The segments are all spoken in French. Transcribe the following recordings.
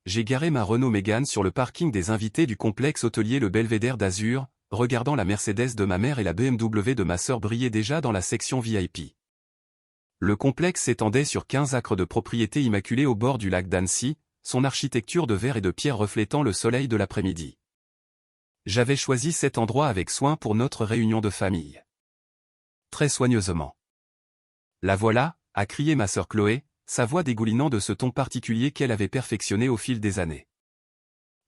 J'ai garé ma Renault Mégane sur le parking des invités du complexe hôtelier Le Belvédère d'Azur, regardant la Mercedes de ma mère et la BMW de ma sœur briller déjà dans la section VIP. Le complexe s'étendait sur 15 acres de propriété immaculée au bord du lac d'Annecy, son architecture de verre et de pierre reflétant le soleil de l'après-midi. J'avais choisi cet endroit avec soin pour notre réunion de famille. Très soigneusement. La voilà, a crié ma sœur Chloé, sa voix dégoulinant de ce ton particulier qu'elle avait perfectionné au fil des années.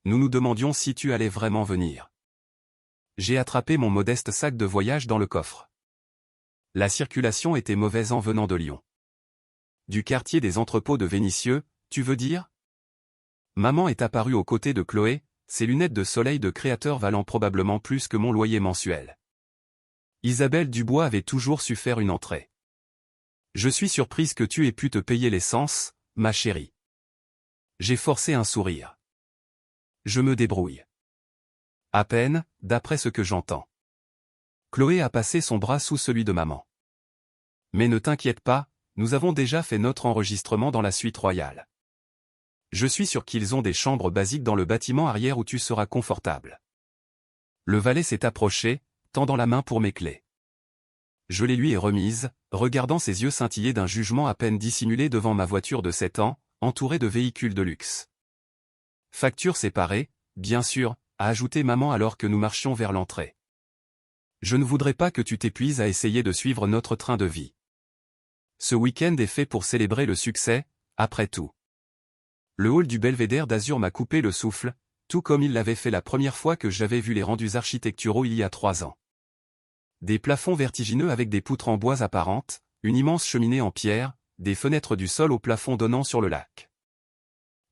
Nous nous demandions si tu allais vraiment venir. J'ai attrapé mon modeste sac de voyage dans le coffre. La circulation était mauvaise en venant de Lyon. Du quartier des entrepôts de Vénissieux, tu veux dire? Maman est apparue aux côtés de Chloé, ses lunettes de soleil de créateur valant probablement plus que mon loyer mensuel. Isabelle Dubois avait toujours su faire une entrée. Je suis surprise que tu aies pu te payer l'essence, ma chérie. J'ai forcé un sourire. Je me débrouille. À peine, d'après ce que j'entends. Chloé a passé son bras sous celui de maman. Mais ne t'inquiète pas, nous avons déjà fait notre enregistrement dans la suite royale. Je suis sûr qu'ils ont des chambres basiques dans le bâtiment arrière où tu seras confortable. Le valet s'est approché, tendant la main pour mes clés. Je les lui ai remises, regardant ses yeux scintiller d'un jugement à peine dissimulé devant ma voiture de 7 ans, entourée de véhicules de luxe. Facture séparée, bien sûr, a ajouté maman alors que nous marchions vers l'entrée. Je ne voudrais pas que tu t'épuises à essayer de suivre notre train de vie. Ce week-end est fait pour célébrer le succès, après tout. Le hall du Belvédère d'Azur m'a coupé le souffle, tout comme il l'avait fait la première fois que j'avais vu les rendus architecturaux il y a 3 ans. Des plafonds vertigineux avec des poutres en bois apparentes, une immense cheminée en pierre, des fenêtres du sol au plafond donnant sur le lac.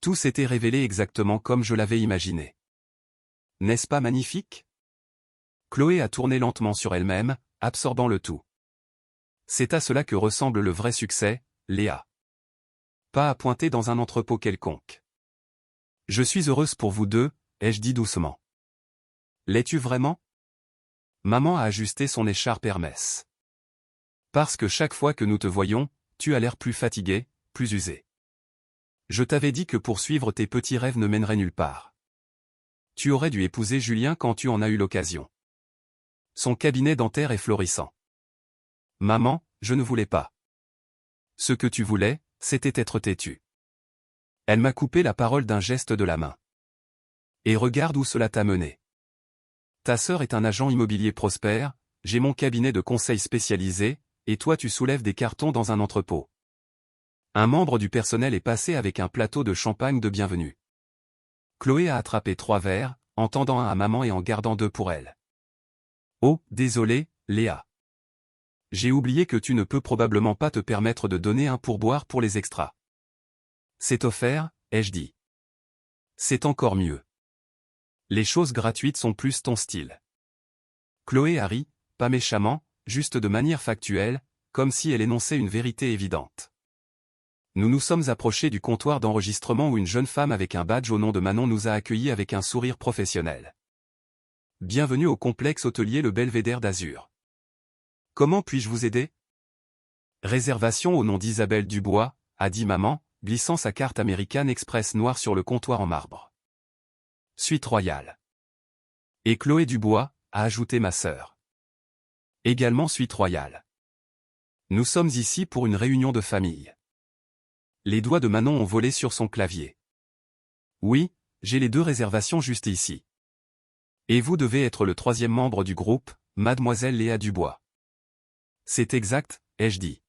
Tout s'était révélé exactement comme je l'avais imaginé. N'est-ce pas magnifique? Chloé a tourné lentement sur elle-même, absorbant le tout. C'est à cela que ressemble le vrai succès, Léa. Pas à pointer dans un entrepôt quelconque. Je suis heureuse pour vous deux, ai-je dit doucement. L'es-tu vraiment? Maman a ajusté son écharpe Hermès. Parce que chaque fois que nous te voyons, tu as l'air plus fatigué, plus usé. Je t'avais dit que poursuivre tes petits rêves ne mènerait nulle part. Tu aurais dû épouser Julien quand tu en as eu l'occasion. Son cabinet dentaire est florissant. Maman, je ne voulais pas. Ce que tu voulais, c'était être têtue. Elle m'a coupé la parole d'un geste de la main. Et regarde où cela t'a mené. Ta sœur est un agent immobilier prospère, j'ai mon cabinet de conseil spécialisé, et toi tu soulèves des cartons dans un entrepôt. Un membre du personnel est passé avec un plateau de champagne de bienvenue. Chloé a attrapé 3 verres, en tendant un à maman et en gardant 2 pour elle. Oh, désolé, Léa. J'ai oublié que tu ne peux probablement pas te permettre de donner un pourboire pour les extras. C'est offert, ai-je dit. C'est encore mieux. Les choses gratuites sont plus ton style. Chloé a ri, pas méchamment, juste de manière factuelle, comme si elle énonçait une vérité évidente. Nous nous sommes approchés du comptoir d'enregistrement où une jeune femme avec un badge au nom de Manon nous a accueillis avec un sourire professionnel. Bienvenue au complexe hôtelier Le Belvédère d'Azur. Comment puis-je vous aider? Réservation au nom d'Isabelle Dubois, a dit maman, glissant sa carte American Express noire sur le comptoir en marbre. Suite royale. Et Chloé Dubois, a ajouté ma sœur. Également suite royale. Nous sommes ici pour une réunion de famille. Les doigts de Manon ont volé sur son clavier. Oui, j'ai les 2 réservations juste ici. Et vous devez être le 3e membre du groupe, mademoiselle Léa Dubois. C'est exact, ai-je dit.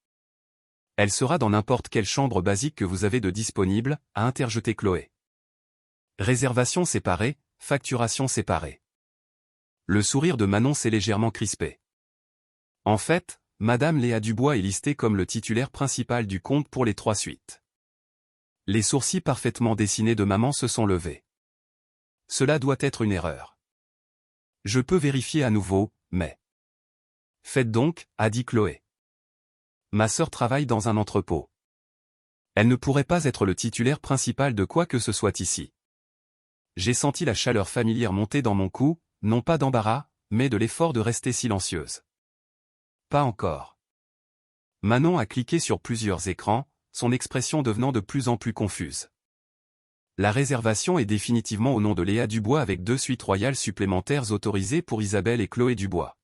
Elle sera dans n'importe quelle chambre basique que vous avez de disponible, a interjeté Chloé. Réservation séparée, facturation séparée. Le sourire de Manon s'est légèrement crispé. En fait, Madame Léa Dubois est listée comme le titulaire principal du compte pour les 3 suites. Les sourcils parfaitement dessinés de maman se sont levés. Cela doit être une erreur. Je peux vérifier à nouveau, mais... Faites donc, a dit Chloé. Ma sœur travaille dans un entrepôt. Elle ne pourrait pas être le titulaire principal de quoi que ce soit ici. J'ai senti la chaleur familière monter dans mon cou, non pas d'embarras, mais de l'effort de rester silencieuse. Pas encore. Manon a cliqué sur plusieurs écrans, son expression devenant de plus en plus confuse. La réservation est définitivement au nom de Léa Dubois avec 2 suites royales supplémentaires autorisées pour Isabelle et Chloé Dubois.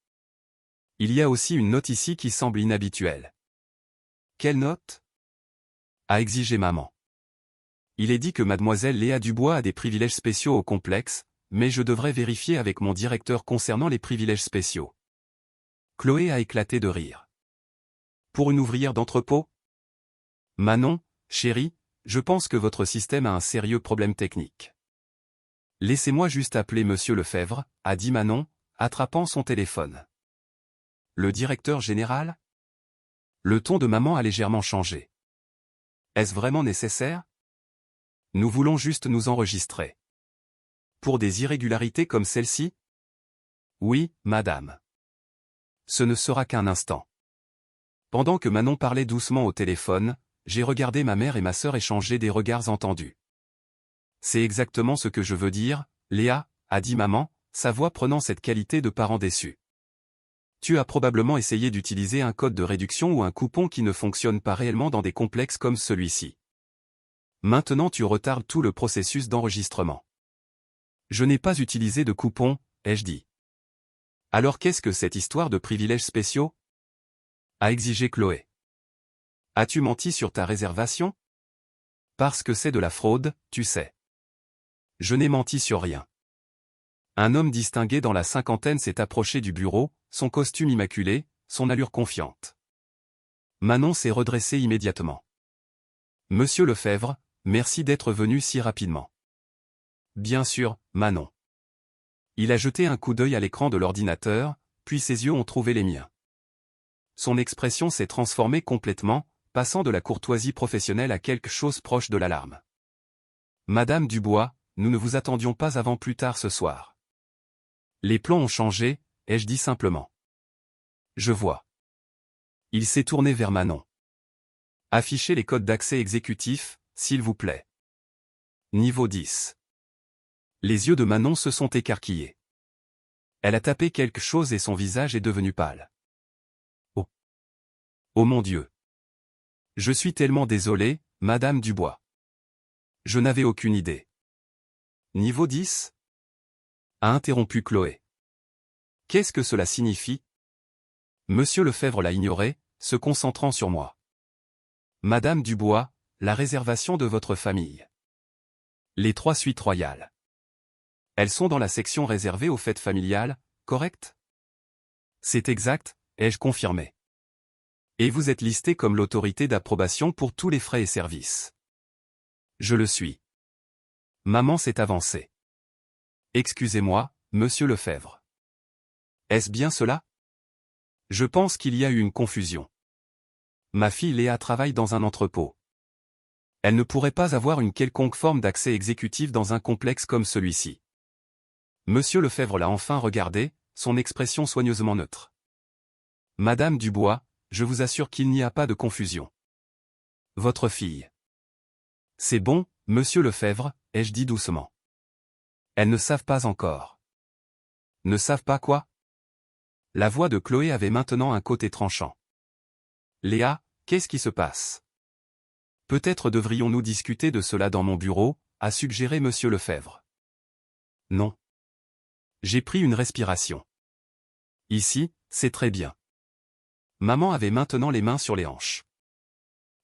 Il y a aussi une note ici qui semble inhabituelle. Quelle note? A exigé maman. Il est dit que mademoiselle Léa Dubois a des privilèges spéciaux au complexe, mais je devrais vérifier avec mon directeur concernant les privilèges spéciaux. Chloé a éclaté de rire. Pour une ouvrière d'entrepôt? Manon, chérie, je pense que votre système a un sérieux problème technique. Laissez-moi juste appeler Monsieur Lefebvre, a dit Manon, attrapant son téléphone. Le directeur général? Le ton de maman a légèrement changé. Est-ce vraiment nécessaire? Nous voulons juste nous enregistrer. Pour des irrégularités comme celle-ci? Oui, madame. Ce ne sera qu'un instant. Pendant que Manon parlait doucement au téléphone, j'ai regardé ma mère et ma sœur échanger des regards entendus. C'est exactement ce que je veux dire, Léa, a dit maman, sa voix prenant cette qualité de parent déçu. Tu as probablement essayé d'utiliser un code de réduction ou un coupon qui ne fonctionne pas réellement dans des complexes comme celui-ci. Maintenant tu retardes tout le processus d'enregistrement. Je n'ai pas utilisé de coupon, ai-je dit. Alors qu'est-ce que cette histoire de privilèges spéciaux? A exigé Chloé. As-tu menti sur ta réservation? Parce que c'est de la fraude, tu sais. Je n'ai menti sur rien. Un homme distingué dans la cinquantaine s'est approché du bureau, son costume immaculé, son allure confiante. Manon s'est redressée immédiatement. Monsieur Lefebvre, merci d'être venu si rapidement. Bien sûr, Manon. Il a jeté un coup d'œil à l'écran de l'ordinateur, puis ses yeux ont trouvé les miens. Son expression s'est transformée complètement, passant de la courtoisie professionnelle à quelque chose proche de l'alarme. Madame Dubois, nous ne vous attendions pas avant plus tard ce soir. Les plans ont changé, ai-je dit simplement. Je vois. Il s'est tourné vers Manon. Affichez les codes d'accès exécutifs, s'il vous plaît. Niveau 10. Les yeux de Manon se sont écarquillés. Elle a tapé quelque chose et son visage est devenu pâle. Oh. Oh mon Dieu. Je suis tellement désolé, Madame Dubois. Je n'avais aucune idée. Niveau 10? A interrompu Chloé. Qu'est-ce que cela signifie? Monsieur Lefebvre l'a ignoré, se concentrant sur moi. Madame Dubois, la réservation de votre famille. Les 3 suites royales. Elles sont dans la section réservée aux fêtes familiales, correct? C'est exact, ai-je confirmé. Et vous êtes listé comme l'autorité d'approbation pour tous les frais et services. Je le suis. Maman s'est avancée. Excusez-moi, Monsieur Lefebvre. Est-ce bien cela? Je pense qu'il y a eu une confusion. Ma fille Léa travaille dans un entrepôt. Elle ne pourrait pas avoir une quelconque forme d'accès exécutif dans un complexe comme celui-ci. Monsieur Lefebvre l'a enfin regardé, son expression soigneusement neutre. Madame Dubois, je vous assure qu'il n'y a pas de confusion. Votre fille. C'est bon, Monsieur Lefebvre, ai-je dit doucement. Elles ne savent pas encore. Ne savent pas quoi? La voix de Chloé avait maintenant un côté tranchant. Léa, qu'est-ce qui se passe? Peut-être devrions-nous discuter de cela dans mon bureau, a suggéré Monsieur Lefebvre. Non. J'ai pris une respiration. Ici, c'est très bien. Maman avait maintenant les mains sur les hanches.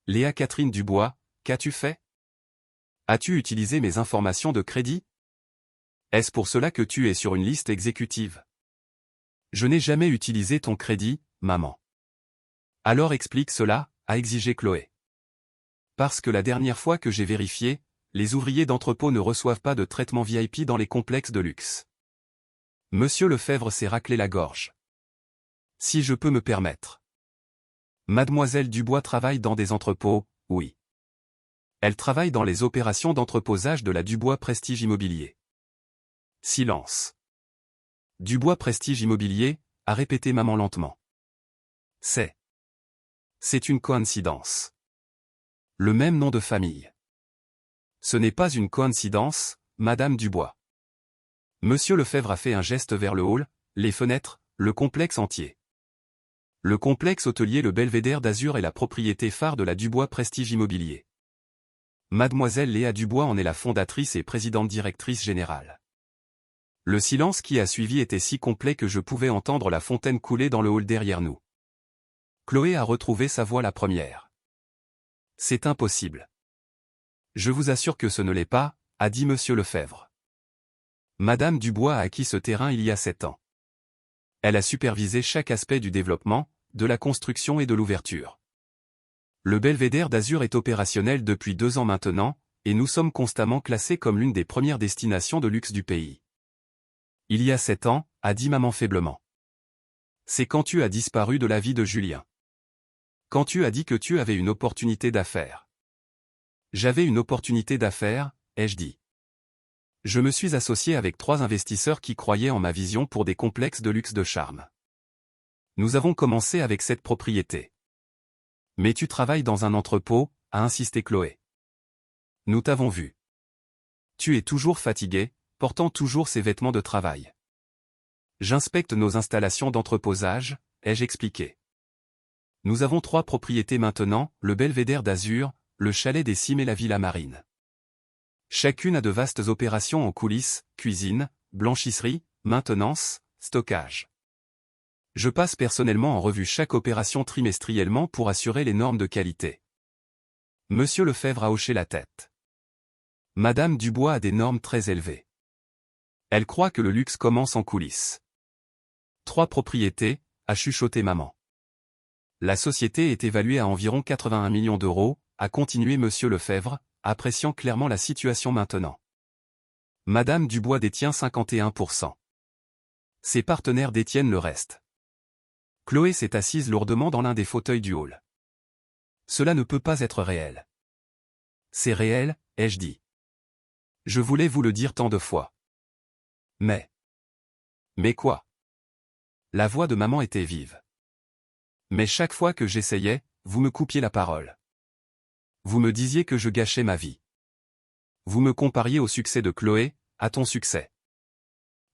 Léa Catherine Dubois, qu'as-tu fait? As-tu utilisé mes informations de crédit? Est-ce pour cela que tu es sur une liste exécutive? Je n'ai jamais utilisé ton crédit, maman. Alors explique cela, a exigé Chloé. Parce que la dernière fois que j'ai vérifié, les ouvriers d'entrepôt ne reçoivent pas de traitement VIP dans les complexes de luxe. Monsieur Lefebvre s'est raclé la gorge. Si je peux me permettre. Mademoiselle Dubois travaille dans des entrepôts, oui. Elle travaille dans les opérations d'entreposage de la Dubois Prestige Immobilier. Silence. Dubois Prestige Immobilier, a répété maman lentement. C'est une coïncidence. Le même nom de famille. Ce n'est pas une coïncidence, Madame Dubois. Monsieur Lefebvre a fait un geste vers le hall, les fenêtres, le complexe entier. Le complexe hôtelier Le Belvédère d'Azur est la propriété phare de la Dubois Prestige Immobilier. Mademoiselle Léa Dubois en est la fondatrice et présidente directrice générale. Le silence qui a suivi était si complet que je pouvais entendre la fontaine couler dans le hall derrière nous. Chloé a retrouvé sa voix la première. C'est impossible. Je vous assure que ce ne l'est pas, a dit Monsieur Lefebvre. Madame Dubois a acquis ce terrain il y a 7 ans. Elle a supervisé chaque aspect du développement, de la construction et de l'ouverture. Le belvédère d'Azur est opérationnel depuis 2 ans maintenant, et nous sommes constamment classés comme l'une des premières destinations de luxe du pays. Il y a 7 ans, a dit maman faiblement. C'est quand tu as disparu de la vie de Julien. Quand tu as dit que tu avais une opportunité d'affaires. J'avais une opportunité d'affaires, ai-je dit. Je me suis associé avec 3 investisseurs qui croyaient en ma vision pour des complexes de luxe de charme. Nous avons commencé avec cette propriété. Mais tu travailles dans un entrepôt, a insisté Chloé. Nous t'avons vu. Tu es toujours fatigué, portant toujours ces vêtements de travail. J'inspecte nos installations d'entreposage, ai-je expliqué. Nous avons 3 propriétés maintenant, le belvédère d'Azur, le chalet des Cimes et la villa marine. Chacune a de vastes opérations en coulisses, cuisine, blanchisserie, maintenance, stockage. Je passe personnellement en revue chaque opération trimestriellement pour assurer les normes de qualité. Monsieur Lefebvre a hoché la tête. Madame Dubois a des normes très élevées. Elle croit que le luxe commence en coulisses. 3 propriétés, a chuchoté maman. La société est évaluée à environ 81 millions d'euros, a continué Monsieur Lefebvre, appréciant clairement la situation maintenant. Madame Dubois détient 51%. Ses partenaires détiennent le reste. Chloé s'est assise lourdement dans l'un des fauteuils du hall. Cela ne peut pas être réel. C'est réel, ai-je dit. Je voulais vous le dire tant de fois. Mais quoi? La voix de maman était vive. Mais chaque fois que j'essayais, vous me coupiez la parole. Vous me disiez que je gâchais ma vie. Vous me compariez au succès de Chloé, à ton succès.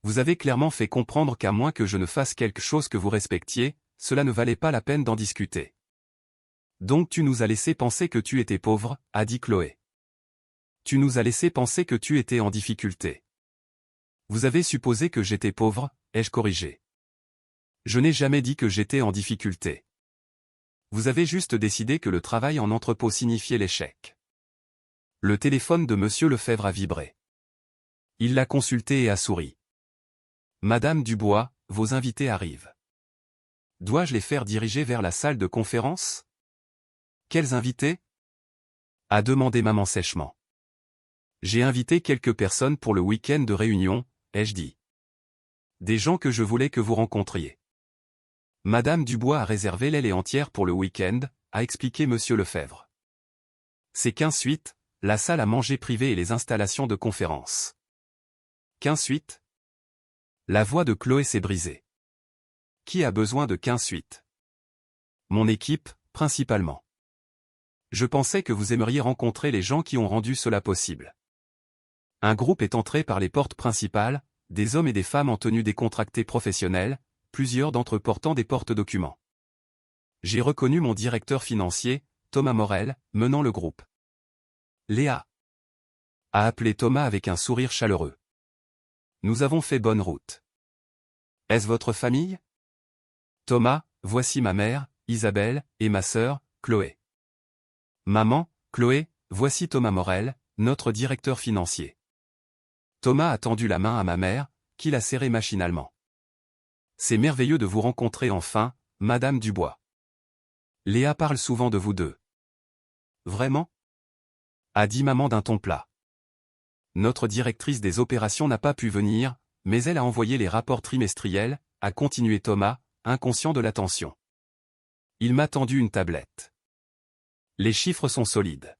Vous avez clairement fait comprendre qu'à moins que je ne fasse quelque chose que vous respectiez, cela ne valait pas la peine d'en discuter. Donc tu nous as laissé penser que tu étais pauvre, a dit Chloé. Tu nous as laissé penser que tu étais en difficulté. Vous avez supposé que j'étais pauvre, ai-je corrigé. Je n'ai jamais dit que j'étais en difficulté. Vous avez juste décidé que le travail en entrepôt signifiait l'échec. Le téléphone de Monsieur Lefebvre a vibré. Il l'a consulté et a souri. Madame Dubois, vos invités arrivent. Dois-je les faire diriger vers la salle de conférence? Quels invités? A demandé maman sèchement. J'ai invité quelques personnes pour le week-end de réunion, ai-je dit. Des gens que je voulais que vous rencontriez. Madame Dubois a réservé l'aile entière pour le week-end, a expliqué Monsieur Lefebvre. C'est 15 suites, la salle à manger privée et les installations de conférence. 15 suites? La voix de Chloé s'est brisée. Qui a besoin de 15 suites? Mon équipe, principalement. Je pensais que vous aimeriez rencontrer les gens qui ont rendu cela possible. Un groupe est entré par les portes principales, des hommes et des femmes en tenue décontractée professionnelle, plusieurs d'entre eux portant des porte-documents. J'ai reconnu mon directeur financier, Thomas Morel, menant le groupe. Léa a appelé Thomas avec un sourire chaleureux. Nous avons fait bonne route. Est-ce votre famille? Thomas, voici ma mère, Isabelle, et ma sœur, Chloé. Maman, Chloé, voici Thomas Morel, notre directeur financier. Thomas a tendu la main à ma mère, qui l'a serrée machinalement. C'est merveilleux de vous rencontrer enfin, Madame Dubois. Léa parle souvent de vous deux. Vraiment? A dit maman d'un ton plat. Notre directrice des opérations n'a pas pu venir, mais elle a envoyé les rapports trimestriels, a continué Thomas, inconscient de l'attention. Il m'a tendu une tablette. Les chiffres sont solides.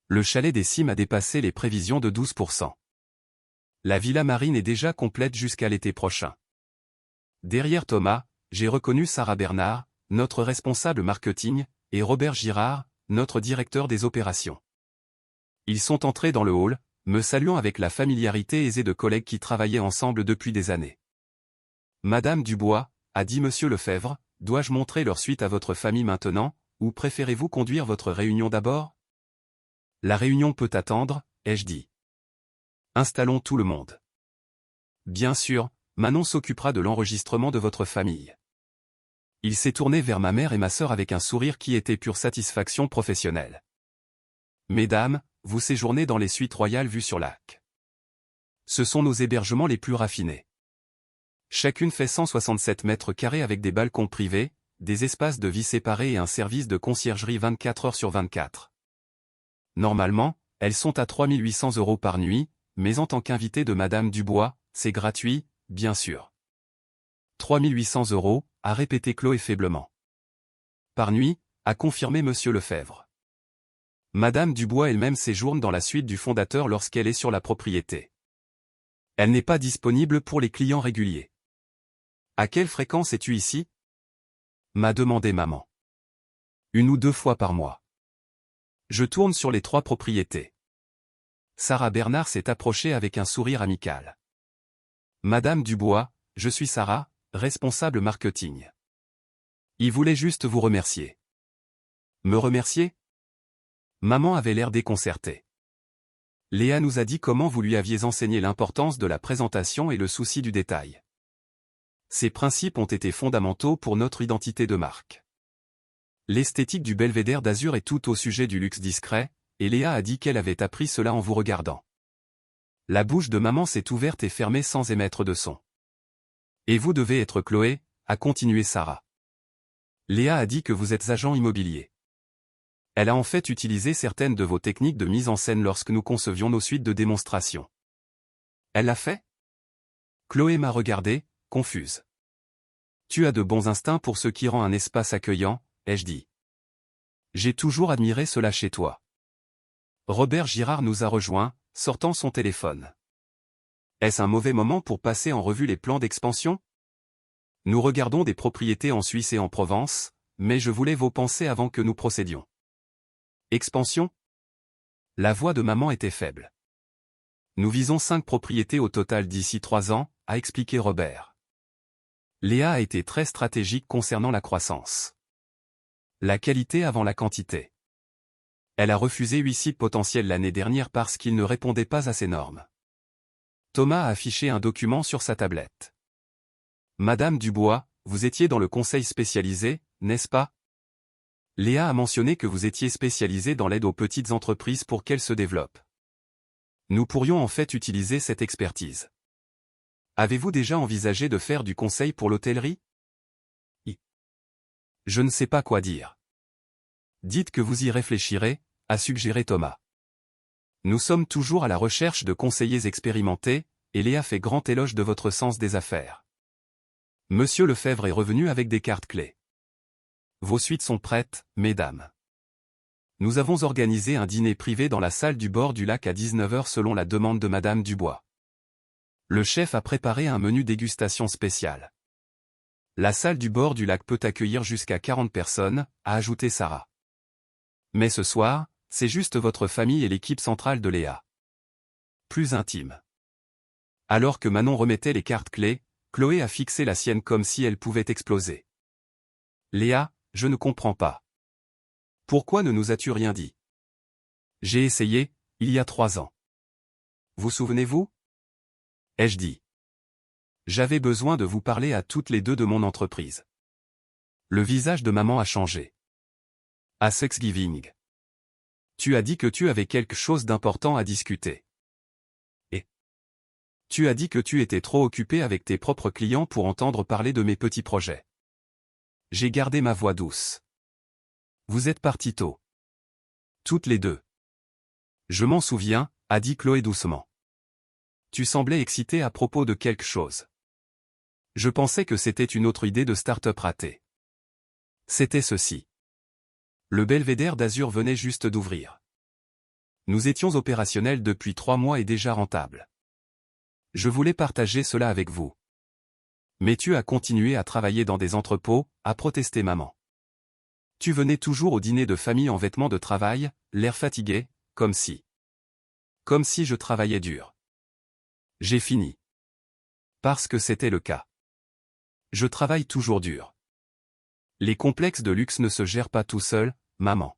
Le chalet des Cimes a dépassé les prévisions de 12%. La villa marine est déjà complète jusqu'à l'été prochain. Derrière Thomas, j'ai reconnu Sarah Bernard, notre responsable marketing, et Robert Girard, notre directeur des opérations. Ils sont entrés dans le hall, me saluant avec la familiarité aisée de collègues qui travaillaient ensemble depuis des années. Madame Dubois, a dit Monsieur Lefebvre, dois-je montrer leur suite à votre famille maintenant, ou préférez-vous conduire votre réunion d'abord? La réunion peut attendre, ai-je dit. Installons tout le monde. Bien sûr, Manon s'occupera de l'enregistrement de votre famille. Il s'est tourné vers ma mère et ma sœur avec un sourire qui était pure satisfaction professionnelle. Mesdames, vous séjournez dans les suites royales vues sur lac. Ce sont nos hébergements les plus raffinés. Chacune fait 167 mètres carrés avec des balcons privés, des espaces de vie séparés et un service de conciergerie 24 heures sur 24. Normalement, elles sont à 3 800 € par nuit, mais en tant qu'invité de Madame Dubois, c'est gratuit, bien sûr. 3 800 €, a répété Chloé faiblement. Par nuit, a confirmé Monsieur Lefebvre. Madame Dubois elle-même séjourne dans la suite du fondateur lorsqu'elle est sur la propriété. Elle n'est pas disponible pour les clients réguliers. À quelle fréquence es-tu ici? M'a demandé maman. 1 ou 2 fois par mois. Je tourne sur les 3 propriétés. Sarah Bernard s'est approchée avec un sourire amical. Madame Dubois, je suis Sarah, responsable marketing. Il voulait juste vous remercier. Me remercier? Maman avait l'air déconcertée. Léa nous a dit comment vous lui aviez enseigné l'importance de la présentation et le souci du détail. Ces principes ont été fondamentaux pour notre identité de marque. L'esthétique du belvédère d'Azur est tout au sujet du luxe discret, et Léa a dit qu'elle avait appris cela en vous regardant. La bouche de maman s'est ouverte et fermée sans émettre de son. Et vous devez être Chloé, a continué Sarah. Léa a dit que vous êtes agent immobilier. Elle a en fait utilisé certaines de vos techniques de mise en scène lorsque nous concevions nos suites de démonstration. Elle l'a fait? Chloé m'a regardé, confuse. Tu as de bons instincts pour ce qui rend un espace accueillant, ai-je dit. J'ai toujours admiré cela chez toi. Robert Girard nous a rejoints, sortant son téléphone. Est-ce un mauvais moment pour passer en revue les plans d'expansion? Nous regardons des propriétés en Suisse et en Provence, mais je voulais vos pensées avant que nous procédions. Expansion? La voix de maman était faible. Nous visons 5 propriétés au total d'ici 3 ans, a expliqué Robert. Léa a été très stratégique concernant la croissance. La qualité avant la quantité. Elle a refusé 8 sites potentiels l'année dernière parce qu'ils ne répondaient pas à ses normes. Thomas a affiché un document sur sa tablette. Madame Dubois, vous étiez dans le conseil spécialisé, n'est-ce pas? Léa a mentionné que vous étiez spécialisé dans l'aide aux petites entreprises pour qu'elles se développent. Nous pourrions en fait utiliser cette expertise. Avez-vous déjà envisagé de faire du conseil pour l'hôtellerie? Je ne sais pas quoi dire. Dites que vous y réfléchirez, a suggéré Thomas. Nous sommes toujours à la recherche de conseillers expérimentés, et Léa fait grand éloge de votre sens des affaires. Monsieur Lefebvre est revenu avec des cartes clés. Vos suites sont prêtes, mesdames. Nous avons organisé un dîner privé dans la salle du bord du lac à 19 h selon la demande de Madame Dubois. Le chef a préparé un menu dégustation spécial. La salle du bord du lac peut accueillir jusqu'à 40 personnes, a ajouté Sarah. Mais ce soir, c'est juste votre famille et l'équipe centrale de Léa. Plus intime. Alors que Manon remettait les cartes clés, Chloé a fixé la sienne comme si elle pouvait exploser. Léa, je ne comprends pas. Pourquoi ne nous as-tu rien dit? J'ai essayé, il y a 3 ans. Vous souvenez-vous? Ai-je dit. J'avais besoin de vous parler à toutes les deux de mon entreprise. Le visage de maman a changé. À Thanksgiving. Tu as dit que tu avais quelque chose d'important à discuter. Et tu as dit que tu étais trop occupé avec tes propres clients pour entendre parler de mes petits projets. J'ai gardé ma voix douce. Vous êtes partis tôt. Toutes les deux. Je m'en souviens, a dit Chloé doucement. Tu semblais excité à propos de quelque chose. Je pensais que c'était une autre idée de start-up ratée. C'était ceci. Le belvédère d'Azur venait juste d'ouvrir. Nous étions opérationnels depuis 3 mois et déjà rentables. Je voulais partager cela avec vous. Mais tu as continué à travailler dans des entrepôts, a protesté maman. Tu venais toujours au dîner de famille en vêtements de travail, l'air fatigué, comme si je travaillais dur. J'ai fini. Parce que c'était le cas. Je travaille toujours dur. Les complexes de luxe ne se gèrent pas tout seuls, maman.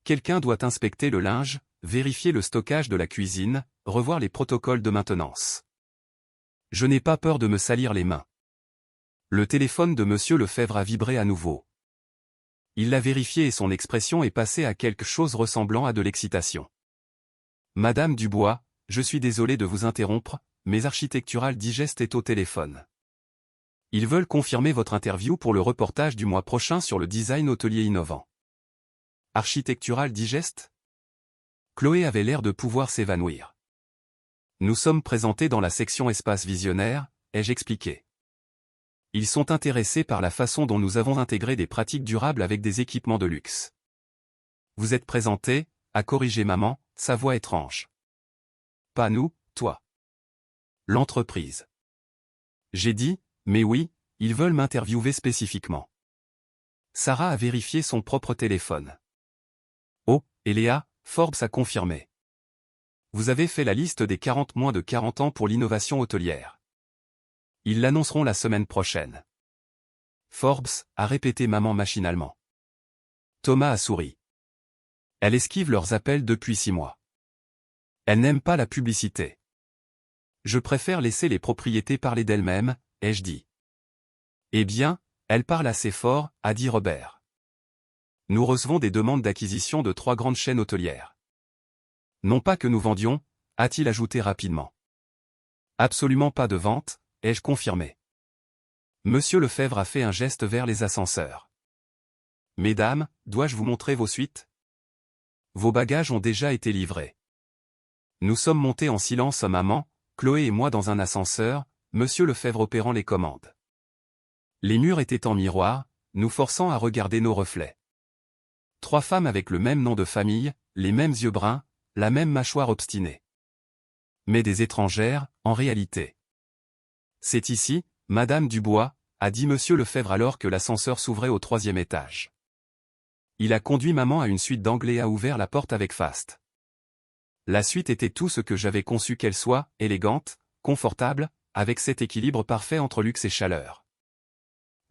Quelqu'un doit inspecter le linge, vérifier le stockage de la cuisine, revoir les protocoles de maintenance. Je n'ai pas peur de me salir les mains. Le téléphone de Monsieur Lefebvre a vibré à nouveau. Il l'a vérifié et son expression est passée à quelque chose ressemblant à de l'excitation. Madame Dubois, je suis désolé de vous interrompre, mais Architectural Digest est au téléphone. Ils veulent confirmer votre interview pour le reportage du mois prochain sur le design hôtelier innovant. Architectural Digest? Chloé avait l'air de pouvoir s'évanouir. Nous sommes présentés dans la section espace visionnaire, ai-je expliqué. Ils sont intéressés par la façon dont nous avons intégré des pratiques durables avec des équipements de luxe. Vous êtes présenté, a corrigé maman, sa voix étrange. Pas nous, toi. L'entreprise. J'ai dit, mais oui, ils veulent m'interviewer spécifiquement. Sarah a vérifié son propre téléphone. Oh, et Léa, Forbes a confirmé. Vous avez fait la liste des 40 moins de 40 ans pour l'innovation hôtelière. Ils l'annonceront la semaine prochaine. Forbes, a répété maman machinalement. Thomas a souri. Elle esquive leurs appels depuis 6 mois. Elle n'aime pas la publicité. Je préfère laisser les propriétés parler d'elles-mêmes, ai-je dit. Eh bien, elle parle assez fort, a dit Robert. Nous recevons des demandes d'acquisition de 3 grandes chaînes hôtelières. Non pas que nous vendions, a-t-il ajouté rapidement. Absolument pas de vente, ai-je confirmé. Monsieur Lefebvre a fait un geste vers les ascenseurs. Mesdames, dois-je vous montrer vos suites? Vos bagages ont déjà été livrés. Nous sommes montés en silence maman, Chloé et moi dans un ascenseur, Monsieur Lefebvre opérant les commandes. Les murs étaient en miroir, nous forçant à regarder nos reflets. 3 femmes avec le même nom de famille, les mêmes yeux bruns, la même mâchoire obstinée. Mais des étrangères, en réalité. C'est ici, Madame Dubois, a dit Monsieur Lefebvre alors que l'ascenseur s'ouvrait au 3e étage. Il a conduit maman à une suite d'angle et a ouvert la porte avec faste. La suite était tout ce que j'avais conçu qu'elle soit, élégante, confortable, avec cet équilibre parfait entre luxe et chaleur.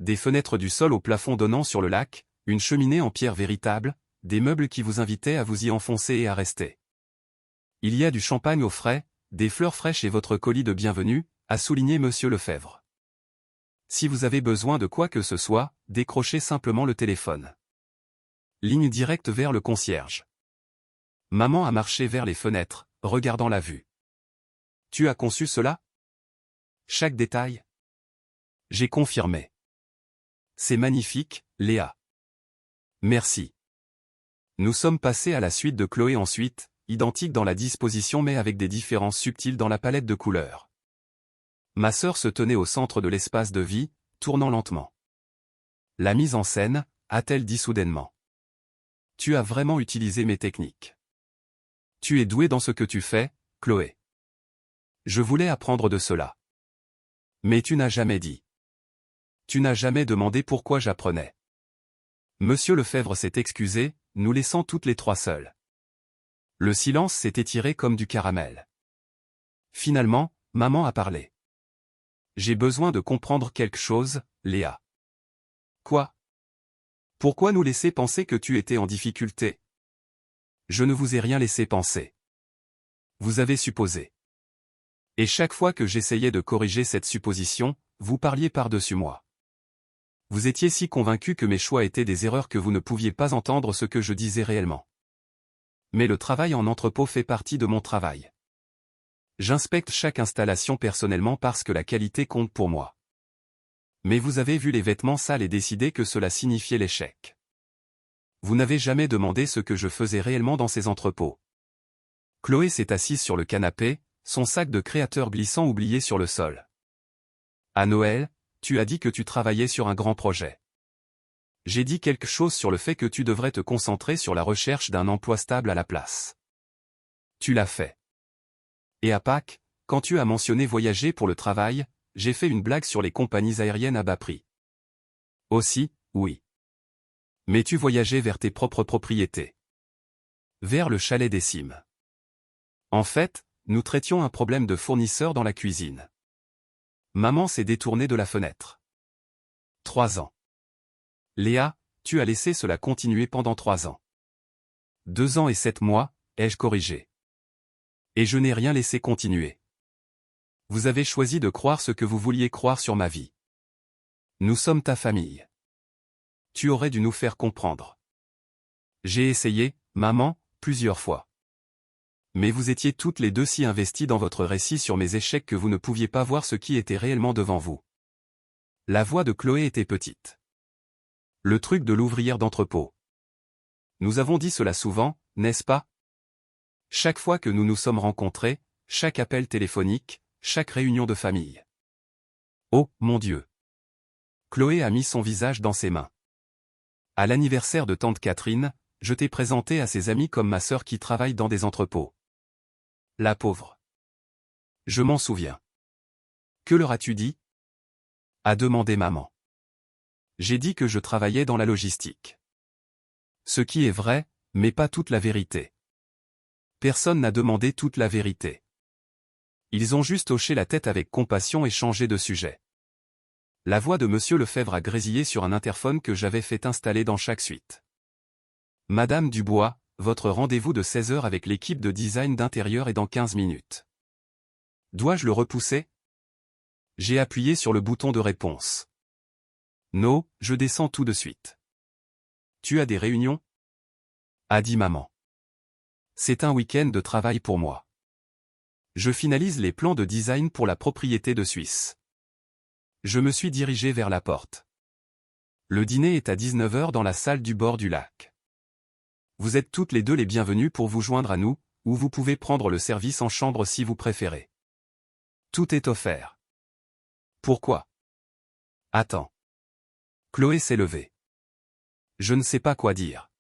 Des fenêtres du sol au plafond donnant sur le lac, une cheminée en pierre véritable, des meubles qui vous invitaient à vous y enfoncer et à rester. Il y a du champagne au frais, des fleurs fraîches et votre colis de bienvenue, a souligné Monsieur Lefebvre. Si vous avez besoin de quoi que ce soit, décrochez simplement le téléphone. Ligne directe vers le concierge. Maman a marché vers les fenêtres, regardant la vue. Tu as conçu cela? Chaque détail? J'ai confirmé. C'est magnifique, Léa. Merci. Nous sommes passés à la suite de Chloé ensuite, identique dans la disposition mais avec des différences subtiles dans la palette de couleurs. Ma sœur se tenait au centre de l'espace de vie, tournant lentement. La mise en scène, a-t-elle dit soudainement. Tu as vraiment utilisé mes techniques. Tu es douée dans ce que tu fais, Chloé. Je voulais apprendre de cela. Mais tu n'as jamais dit. Tu n'as jamais demandé pourquoi j'apprenais. Monsieur Lefebvre s'est excusé, nous laissant toutes les 3 seules. Le silence s'est étiré comme du caramel. Finalement, maman a parlé. J'ai besoin de comprendre quelque chose, Léa. Quoi? Pourquoi nous laisser penser que tu étais en difficulté? Je ne vous ai rien laissé penser. Vous avez supposé. Et chaque fois que j'essayais de corriger cette supposition, vous parliez par-dessus moi. Vous étiez si convaincu que mes choix étaient des erreurs que vous ne pouviez pas entendre ce que je disais réellement. Mais le travail en entrepôt fait partie de mon travail. J'inspecte chaque installation personnellement parce que la qualité compte pour moi. Mais vous avez vu les vêtements sales et décidé que cela signifiait l'échec. Vous n'avez jamais demandé ce que je faisais réellement dans ces entrepôts. Chloé s'est assise sur le canapé, son sac de créateur glissant oublié sur le sol. À Noël, tu as dit que tu travaillais sur un grand projet. J'ai dit quelque chose sur le fait que tu devrais te concentrer sur la recherche d'un emploi stable à la place. Tu l'as fait. Et à Pâques, quand tu as mentionné voyager pour le travail, j'ai fait une blague sur les compagnies aériennes à bas prix. Aussi, oui. Mais tu voyageais vers tes propres propriétés. Vers le chalet des Cimes. En fait, nous traitions un problème de fournisseur dans la cuisine. Maman s'est détournée de la fenêtre. 3 ans. Léa, tu as laissé cela continuer pendant 3 ans. 2 ans et 7 mois, ai-je corrigé. Et je n'ai rien laissé continuer. Vous avez choisi de croire ce que vous vouliez croire sur ma vie. Nous sommes ta famille. Tu aurais dû nous faire comprendre. J'ai essayé, maman, plusieurs fois. Mais vous étiez toutes les deux si investies dans votre récit sur mes échecs que vous ne pouviez pas voir ce qui était réellement devant vous. La voix de Chloé était petite. Le truc de l'ouvrière d'entrepôt. Nous avons dit cela souvent, n'est-ce pas? Chaque fois que nous nous sommes rencontrés, chaque appel téléphonique, chaque réunion de famille. Oh, mon Dieu! Chloé a mis son visage dans ses mains. À l'anniversaire de tante Catherine, je t'ai présenté à ses amis comme ma sœur qui travaille dans des entrepôts. La pauvre. Je m'en souviens. Que leur as-tu dit? A demandé maman. J'ai dit que je travaillais dans la logistique. Ce qui est vrai, mais pas toute la vérité. Personne n'a demandé toute la vérité. Ils ont juste hoché la tête avec compassion et changé de sujet. La voix de Monsieur Lefebvre a grésillé sur un interphone que j'avais fait installer dans chaque suite. Madame Dubois, votre rendez-vous de 16h avec l'équipe de design d'intérieur est dans 15 minutes. Dois-je le repousser? J'ai appuyé sur le bouton de réponse. Non, je descends tout de suite. Tu as des réunions? A dit maman. C'est un week-end de travail pour moi. Je finalise les plans de design pour la propriété de Suisse. Je me suis dirigé vers la porte. Le dîner est à 19h dans la salle du bord du lac. Vous êtes toutes les deux les bienvenues pour vous joindre à nous, ou vous pouvez prendre le service en chambre si vous préférez. Tout est offert. Pourquoi? Attends. Chloé s'est levée. Je ne sais pas quoi dire.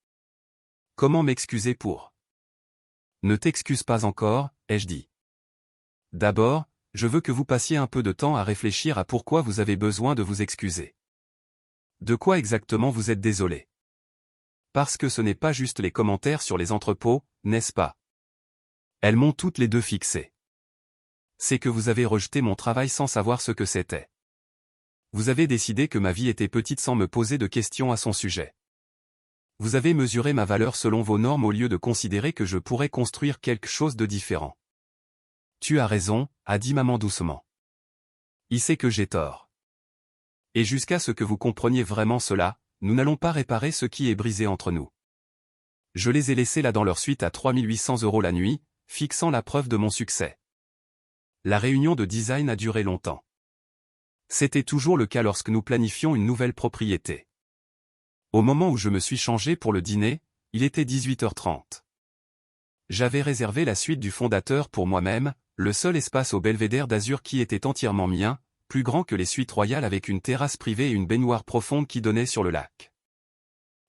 Comment m'excuser pour? Ne t'excuse pas encore, ai-je dit. D'abord, je veux que vous passiez un peu de temps à réfléchir à pourquoi vous avez besoin de vous excuser. De quoi exactement vous êtes désolé? Parce que ce n'est pas juste les commentaires sur les entrepôts, n'est-ce pas? Elles m'ont toutes les deux fixé. C'est que vous avez rejeté mon travail sans savoir ce que c'était. Vous avez décidé que ma vie était petite sans me poser de questions à son sujet. Vous avez mesuré ma valeur selon vos normes au lieu de considérer que je pourrais construire quelque chose de différent. Tu as raison, a dit maman doucement. Il sait que j'ai tort. Et jusqu'à ce que vous compreniez vraiment cela, nous n'allons pas réparer ce qui est brisé entre nous. Je les ai laissés là dans leur suite à 3800 € la nuit, fixant la preuve de mon succès. La réunion de design a duré longtemps. C'était toujours le cas lorsque nous planifions une nouvelle propriété. Au moment où je me suis changé pour le dîner, il était 18h30. J'avais réservé la suite du fondateur pour moi-même, le seul espace au belvédère d'Azur qui était entièrement mien, plus grand que les suites royales avec une terrasse privée et une baignoire profonde qui donnait sur le lac.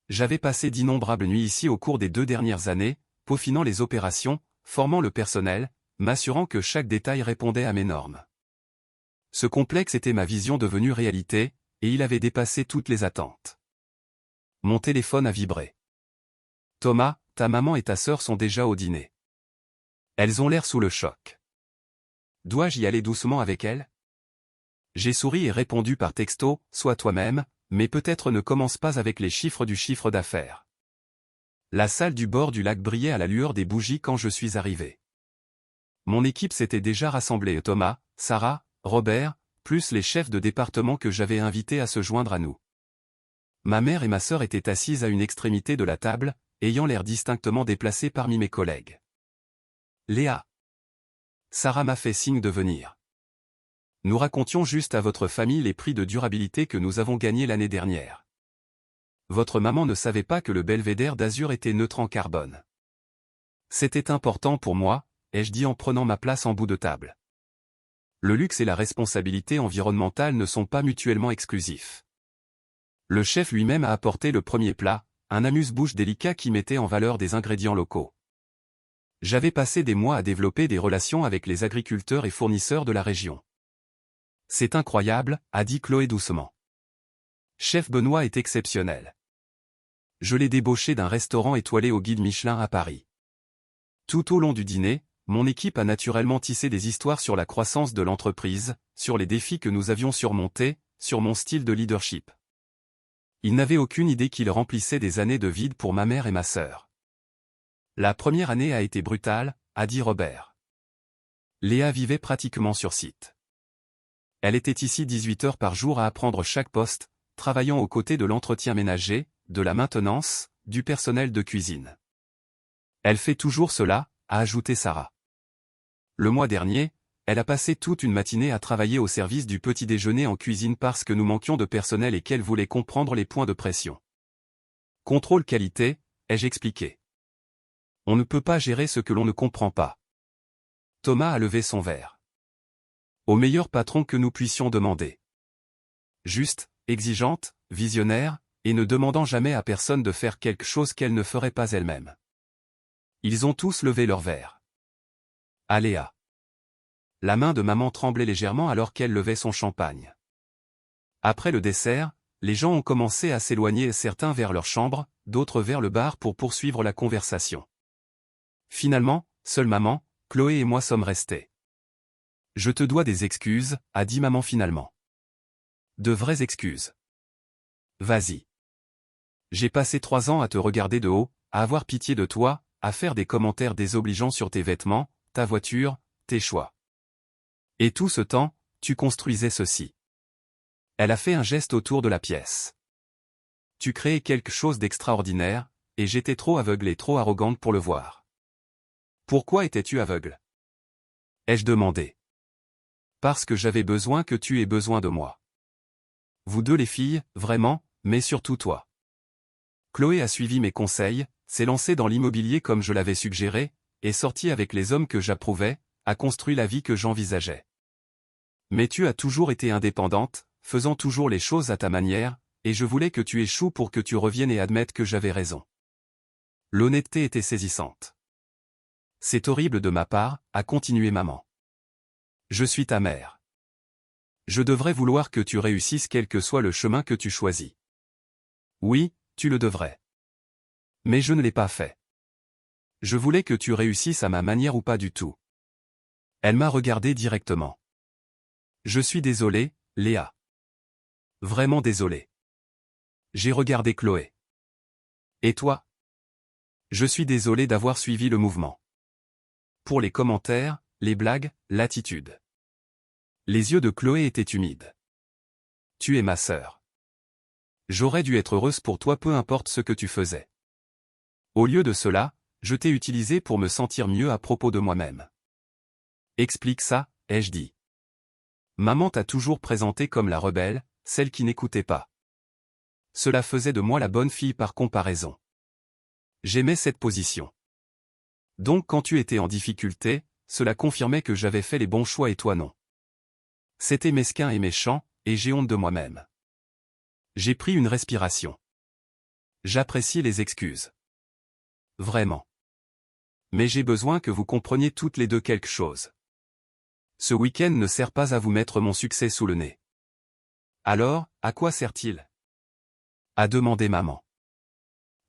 J'avais passé d'innombrables nuits ici au cours des 2 dernières années, peaufinant les opérations, formant le personnel, m'assurant que chaque détail répondait à mes normes. Ce complexe était ma vision devenue réalité, et il avait dépassé toutes les attentes. Mon téléphone a vibré. Thomas, ta maman et ta sœur sont déjà au dîner. Elles ont l'air sous le choc. Dois-je y aller doucement avec elles? J'ai souri et répondu par texto, sois toi-même, mais peut-être ne commence pas avec les chiffres du chiffre d'affaires. La salle du bord du lac brillait à la lueur des bougies quand je suis arrivé. Mon équipe s'était déjà rassemblée, Thomas, Sarah, Robert, plus les chefs de département que j'avais invités à se joindre à nous. Ma mère et ma sœur étaient assises à une extrémité de la table, ayant l'air distinctement déplacées parmi mes collègues. Léa. Sarah m'a fait signe de venir. Nous racontions juste à votre famille les prix de durabilité que nous avons gagnés l'année dernière. Votre maman ne savait pas que le belvédère d'Azur était neutre en carbone. C'était important pour moi, ai-je dit en prenant ma place en bout de table. Le luxe et la responsabilité environnementale ne sont pas mutuellement exclusifs. Le chef lui-même a apporté le premier plat, un amuse-bouche délicat qui mettait en valeur des ingrédients locaux. J'avais passé des mois à développer des relations avec les agriculteurs et fournisseurs de la région. C'est incroyable, a dit Chloé doucement. Chef Benoît est exceptionnel. Je l'ai débauché d'un restaurant étoilé au guide Michelin à Paris. Tout au long du dîner, mon équipe a naturellement tissé des histoires sur la croissance de l'entreprise, sur les défis que nous avions surmontés, sur mon style de leadership. Ils n'avaient aucune idée qu'il remplissait des années de vide pour ma mère et ma sœur. La première année a été brutale, a dit Robert. Léa vivait pratiquement sur site. Elle était ici 18 heures par jour à apprendre chaque poste, travaillant aux côtés de l'entretien ménager, de la maintenance, du personnel de cuisine. Elle fait toujours cela, a ajouté Sarah. Le mois dernier, elle a passé toute une matinée à travailler au service du petit déjeuner en cuisine parce que nous manquions de personnel et qu'elle voulait comprendre les points de pression. Contrôle qualité, ai-je expliqué. On ne peut pas gérer ce que l'on ne comprend pas. Thomas a levé son verre. Au meilleur patron que nous puissions demander. Juste, exigeante, visionnaire, et ne demandant jamais à personne de faire quelque chose qu'elle ne ferait pas elle-même. Ils ont tous levé leur verre. Léa. La main de maman tremblait légèrement alors qu'elle levait son champagne. Après le dessert, les gens ont commencé à s'éloigner, certains vers leur chambre, d'autres vers le bar pour poursuivre la conversation. Finalement, seule maman, Chloé et moi sommes restés. Je te dois des excuses, a dit maman finalement. De vraies excuses. Vas-y. J'ai passé 3 ans à te regarder de haut, à avoir pitié de toi, à faire des commentaires désobligeants sur tes vêtements, ta voiture, tes choix. Et tout ce temps, tu construisais ceci. Elle a fait un geste autour de la pièce. Tu créais quelque chose d'extraordinaire, et j'étais trop aveugle et trop arrogante pour le voir. Pourquoi étais-tu aveugle? Ai-je demandé. Parce que j'avais besoin que tu aies besoin de moi. Vous deux les filles, vraiment, mais surtout toi. Chloé a suivi mes conseils, s'est lancée dans l'immobilier comme je l'avais suggéré, est sortie avec les hommes que j'approuvais, a construit la vie que j'envisageais. Mais tu as toujours été indépendante, faisant toujours les choses à ta manière, et je voulais que tu échoues pour que tu reviennes et admettes que j'avais raison. L'honnêteté était saisissante. C'est horrible de ma part, a continué maman. Je suis ta mère. Je devrais vouloir que tu réussisses quel que soit le chemin que tu choisis. Oui, tu le devrais. Mais je ne l'ai pas fait. Je voulais que tu réussisses à ma manière ou pas du tout. Elle m'a regardé directement. Je suis désolé, Léa. Vraiment désolé. J'ai regardé Chloé. Et toi? Je suis désolé d'avoir suivi le mouvement. Pour les commentaires, les blagues, l'attitude. Les yeux de Chloé étaient humides. Tu es ma sœur. J'aurais dû être heureuse pour toi peu importe ce que tu faisais. Au lieu de cela, je t'ai utilisé pour me sentir mieux à propos de moi-même. Explique ça, ai-je dit. Maman t'a toujours présentée comme la rebelle, celle qui n'écoutait pas. Cela faisait de moi la bonne fille par comparaison. J'aimais cette position. Donc quand tu étais en difficulté, cela confirmait que j'avais fait les bons choix et toi non. C'était mesquin et méchant, et j'ai honte de moi-même. J'ai pris une respiration. J'apprécie les excuses. Vraiment. Mais j'ai besoin que vous compreniez toutes les deux quelque chose. Ce week-end ne sert pas à vous mettre mon succès sous le nez. Alors, à quoi sert-il? A demandé maman.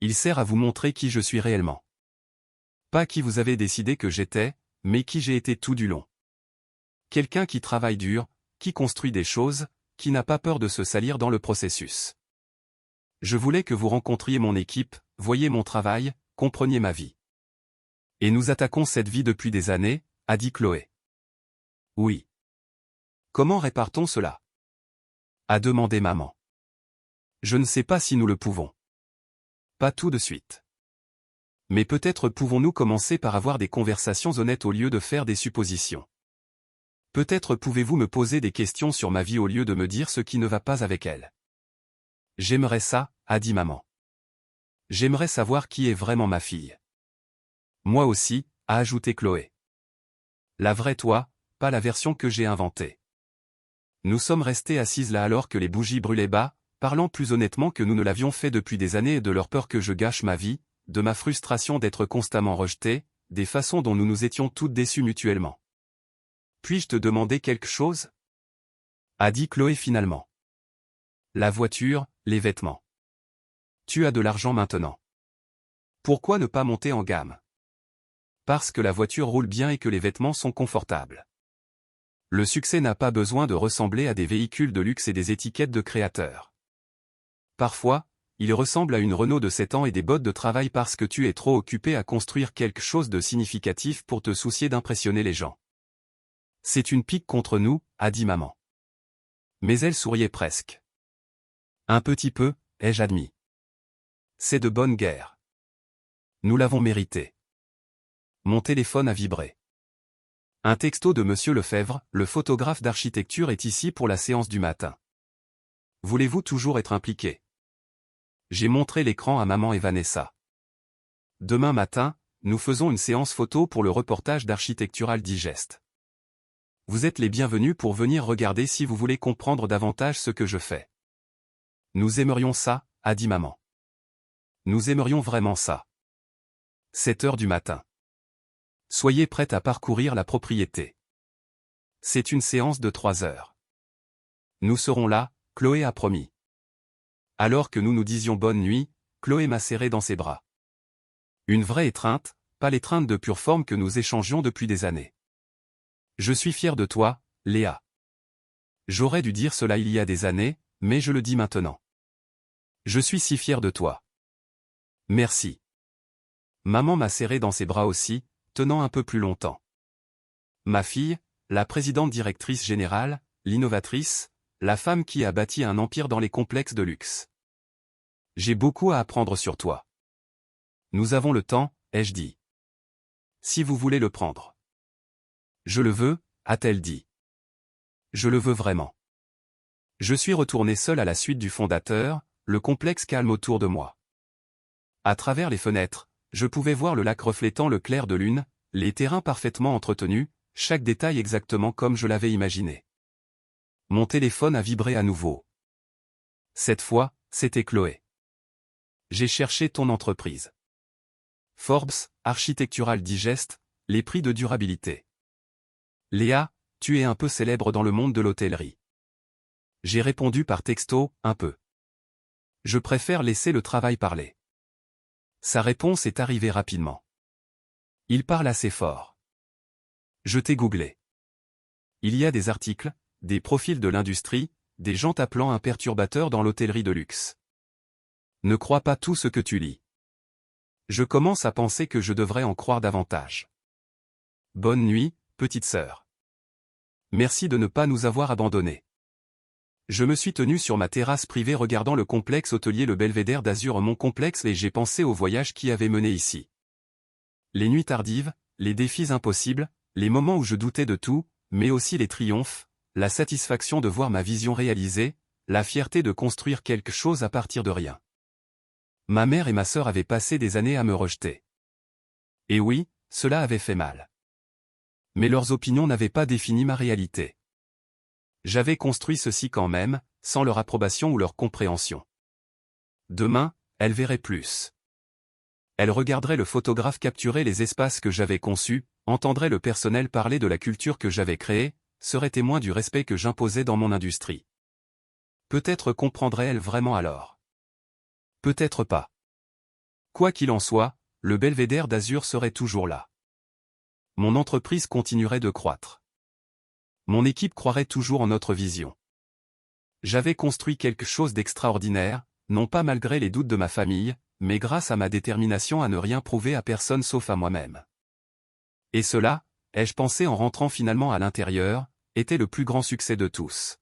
Il sert à vous montrer qui je suis réellement. Pas qui vous avez décidé que j'étais, mais qui j'ai été tout du long. Quelqu'un qui travaille dur, qui construit des choses, qui n'a pas peur de se salir dans le processus. Je voulais que vous rencontriez mon équipe, voyiez mon travail, compreniez ma vie. Et nous attaquons cette vie depuis des années, a dit Chloé. Oui. Comment répare-t-on cela? A demandé maman. Je ne sais pas si nous le pouvons. Pas tout de suite. Mais peut-être pouvons-nous commencer par avoir des conversations honnêtes au lieu de faire des suppositions. Peut-être pouvez-vous me poser des questions sur ma vie au lieu de me dire ce qui ne va pas avec elle. J'aimerais ça, a dit maman. J'aimerais savoir qui est vraiment ma fille. Moi aussi, a ajouté Chloé. La vraie toi, pas la version que j'ai inventée. Nous sommes restés assises là alors que les bougies brûlaient bas, parlant plus honnêtement que nous ne l'avions fait depuis des années et de leur peur que je gâche ma vie, de ma frustration d'être constamment rejetée, des façons dont nous nous étions toutes déçues mutuellement. Puis-je te demander quelque chose? A dit Chloé finalement. La voiture, les vêtements. Tu as de l'argent maintenant. Pourquoi ne pas monter en gamme? Parce que la voiture roule bien et que les vêtements sont confortables. Le succès n'a pas besoin de ressembler à des véhicules de luxe et des étiquettes de créateurs. Parfois, il ressemble à une Renault de 7 ans et des bottes de travail parce que tu es trop occupé à construire quelque chose de significatif pour te soucier d'impressionner les gens. C'est une pique contre nous, a dit maman. Mais elle souriait presque. Un petit peu, ai-je admis. C'est de bonne guerre. Nous l'avons mérité. Mon téléphone a vibré. Un texto de Monsieur Lefebvre, le photographe d'architecture est ici pour la séance du matin. Voulez-vous toujours être impliqué? J'ai montré l'écran à maman et Vanessa. Demain matin, nous faisons une séance photo pour le reportage d'Architectural Digest. Vous êtes les bienvenus pour venir regarder si vous voulez comprendre davantage ce que je fais. Nous aimerions ça, a dit maman. Nous aimerions vraiment ça. 7 heures du matin. Soyez prête à parcourir la propriété. C'est une séance de 3 heures. Nous serons là, Chloé a promis. Alors que nous nous disions bonne nuit, Chloé m'a serré dans ses bras. Une vraie étreinte, pas l'étreinte de pure forme que nous échangions depuis des années. Je suis fier de toi, Léa. J'aurais dû dire cela il y a des années, mais je le dis maintenant. Je suis si fier de toi. Merci. Maman m'a serré dans ses bras aussi, tenant un peu plus longtemps. Ma fille, la présidente directrice générale, l'innovatrice, la femme qui a bâti un empire dans les complexes de luxe. J'ai beaucoup à apprendre sur toi. Nous avons le temps, ai-je dit. Si vous voulez le prendre. Je le veux, a-t-elle dit. Je le veux vraiment. Je suis retourné seul à la suite du fondateur, le complexe calme autour de moi. À travers les fenêtres, je pouvais voir le lac reflétant le clair de lune, les terrains parfaitement entretenus, chaque détail exactement comme je l'avais imaginé. Mon téléphone a vibré à nouveau. Cette fois, c'était Chloé. J'ai cherché ton entreprise. Forbes, Architectural Digest, les prix de durabilité. Léa, tu es un peu célèbre dans le monde de l'hôtellerie. J'ai répondu par texto, un peu. Je préfère laisser le travail parler. Sa réponse est arrivée rapidement. Il parle assez fort. Je t'ai googlé. Il y a des articles, des profils de l'industrie, des gens t'appelant un perturbateur dans l'hôtellerie de luxe. Ne crois pas tout ce que tu lis. Je commence à penser que je devrais en croire davantage. Bonne nuit, petite sœur. Merci de ne pas nous avoir abandonnés. Je me suis tenu sur ma terrasse privée regardant le complexe hôtelier le Belvédère d'Azur mon complexe et j'ai pensé au voyage qui avait mené ici. Les nuits tardives, les défis impossibles, les moments où je doutais de tout, mais aussi les triomphes, la satisfaction de voir ma vision réalisée, la fierté de construire quelque chose à partir de rien. Ma mère et ma sœur avaient passé des années à me rejeter. Et oui, cela avait fait mal. Mais leurs opinions n'avaient pas défini ma réalité. J'avais construit ceci quand même, sans leur approbation ou leur compréhension. Demain, elles verraient plus. Elles regarderaient le photographe capturer les espaces que j'avais conçus, entendraient le personnel parler de la culture que j'avais créée, seraient témoins du respect que j'imposais dans mon industrie. Peut-être comprendraient-elles vraiment alors. Peut-être pas. Quoi qu'il en soit, le Belvédère d'Azur serait toujours là. Mon entreprise continuerait de croître. Mon équipe croirait toujours en notre vision. J'avais construit quelque chose d'extraordinaire, non pas malgré les doutes de ma famille, mais grâce à ma détermination à ne rien prouver à personne sauf à moi-même. Et cela, ai-je pensé en rentrant finalement à l'intérieur, était le plus grand succès de tous.